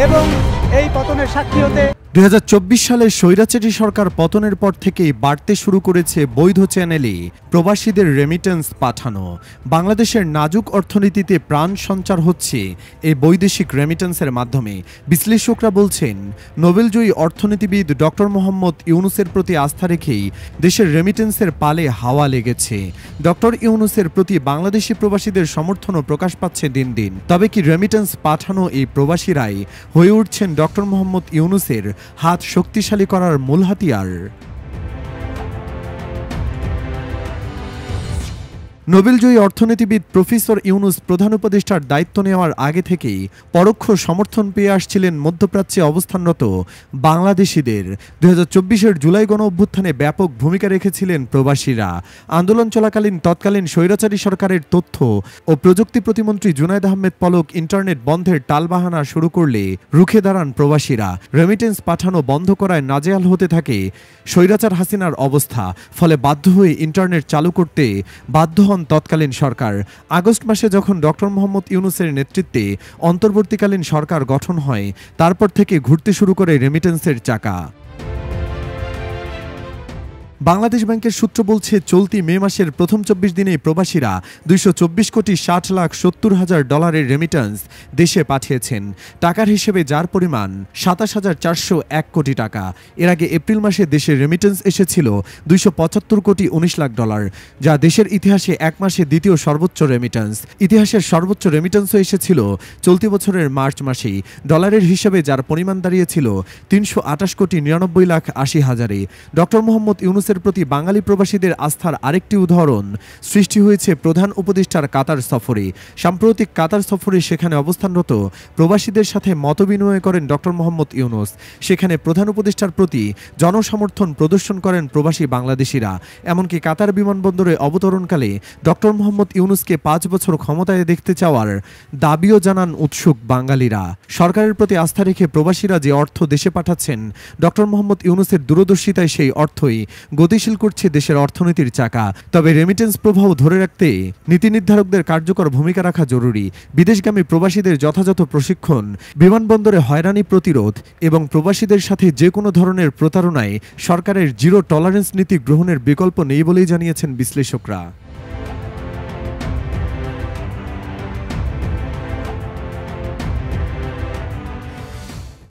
এবং এই পতনের সাক্ষী হতে 2024 সালে স্বৈরাচারী সরকার পতনের পর থেকেই বাড়তে শুরু করেছে বৈধ চ্যানেলে প্রবাসীদের রেমিটেন্স পাঠানো। বাংলাদেশের নাজুক অর্থনীতিতে প্রাণ সঞ্চার হচ্ছে এই বৈদেশিক রেমিটেন্সের মাধ্যমে। বিশ্লেষকরা বলছেন, নোবেলজয়ী অর্থনীতিবিদ ডক্টর মোহাম্মদ ইউনূসের প্রতি আস্থা রেখেই দেশের রেমিটেন্সের পালে হাওয়া লেগেছে। ডক্টর ইউনূসের প্রতি বাংলাদেশি প্রবাসীদের সমর্থনও প্রকাশ পাচ্ছে দিন দিন। তবে কি রেমিটেন্স পাঠানো এই প্রবাসীরাই হয়ে উঠছেন ডক্টর মোহাম্মদ ইউনূসের হাত শক্তিশালী করার মূল হাতিয়ার? নোবেলজয়ী অর্থনীতিবিদ প্রফেসর ইউনূস প্রধান উপদেষ্টার দায়িত্ব নেওয়ার আগে থেকেই পরোক্ষ সমর্থন পেয়ে আসছিলেন মধ্যপ্রাচ্যে অবস্থানরত বাংলাদেশিদের। 2024-এর জুলাই গণ অভ্যুত্থানে ব্যাপক ভূমিকা রেখেছিলেন প্রবাসীরা। আন্দোলন চলাকালীন তৎকালীন স্বৈরাচারী সরকারের তথ্য ও প্রযুক্তি প্রতিমন্ত্রী জুনায়েদ আহমেদ পলক ইন্টারনেট বন্ধের টালবাহানা শুরু করলে রুখে দাঁড়ান প্রবাসীরা। রেমিটেন্স পাঠানো বন্ধ করায় নাজেহাল হতে থাকে স্বৈরাচার হাসিনার অবস্থা। ফলে বাধ্য হয়ে ইন্টারনেট চালু করতে বাধ্য হন তৎকালীন সরকার। আগস্ট মাসে যখন ডক্টর মোহাম্মদ ইউনূসের নেতৃত্বে অন্তর্বর্তীকালীন সরকার গঠন হয়, তারপর থেকে ঘুরতে শুরু করে রেমিটেন্সের চাকা। বাংলাদেশ ব্যাংকের সূত্র বলছে, চলতি মে মাসের প্রথম 24 দিনেই প্রবাসীরা 224,60,70,000 ডলারের দেশে পাঠিয়েছেন। টাকার হিসেবে যার পরিমাণ 27,401 কোটি টাকা। এর আগে এপ্রিল মাসে দেশে রেমিটেন্স এসেছিল 275,19,00,000 ডলার, যা দেশের ইতিহাসে এক মাসে দ্বিতীয় সর্বোচ্চ রেমিটেন্স। ইতিহাসের সর্বোচ্চ রেমিটেন্সও এসেছিল চলতি বছরের মার্চ মাসেই। ডলারের হিসেবে যার পরিমাণ দাঁড়িয়েছিল 328,99,80,000-এ। ডক্টর মোহাম্মদ ইউনূস প্রতি বাঙালি প্রবাসীদের আস্থার আরেকটি উদাহরণ সৃষ্টি হয়েছে প্রধান উপদেষ্টার কাতার সফরে। সাম্প্রতিক কাতার সফরে সেখানে অবস্থানরত প্রবাসীদের সাথে মতবিনিময় করেন ডক্টর মোহাম্মদ ইউনূস। সেখানে প্রধান উপদেষ্টার প্রতি জনসমর্থন প্রদর্শন করেন প্রবাসী বাংলাদেশিরা। এমনকি কাতার বিমানবন্দরে অবতরণকালে ডক্টর মোহাম্মদ ইউনূসকে 5 বছর ক্ষমতায় দেখতে চাওয়ার দাবিও জানান উৎসুক বাঙালিরা। সরকারের প্রতি আস্থা রেখে প্রবাসীরা যে অর্থ দেশে পাঠাচ্ছেন, ডক্টর মোহাম্মদ ইউনূসের দূরদর্শিতায় সেই অর্থই গতিশীল করছে দেশের অর্থনীতির চাকা। তবে রেমিটেন্স প্রবাহ ধরে রাখতে নীতি নির্ধারকদের কার্যকর ভূমিকা রাখা জরুরি। বিদেশগামী প্রবাসীদের যথাযথ প্রশিক্ষণ, বিমানবন্দরে হয়রানি প্রতিরোধ এবং প্রবাসীদের সাথে যে কোনো ধরনের প্রতারণায় সরকারের জিরো টলারেন্স নীতি গ্রহণের বিকল্প নেই বলেই জানিয়েছেন বিশ্লেষকরা।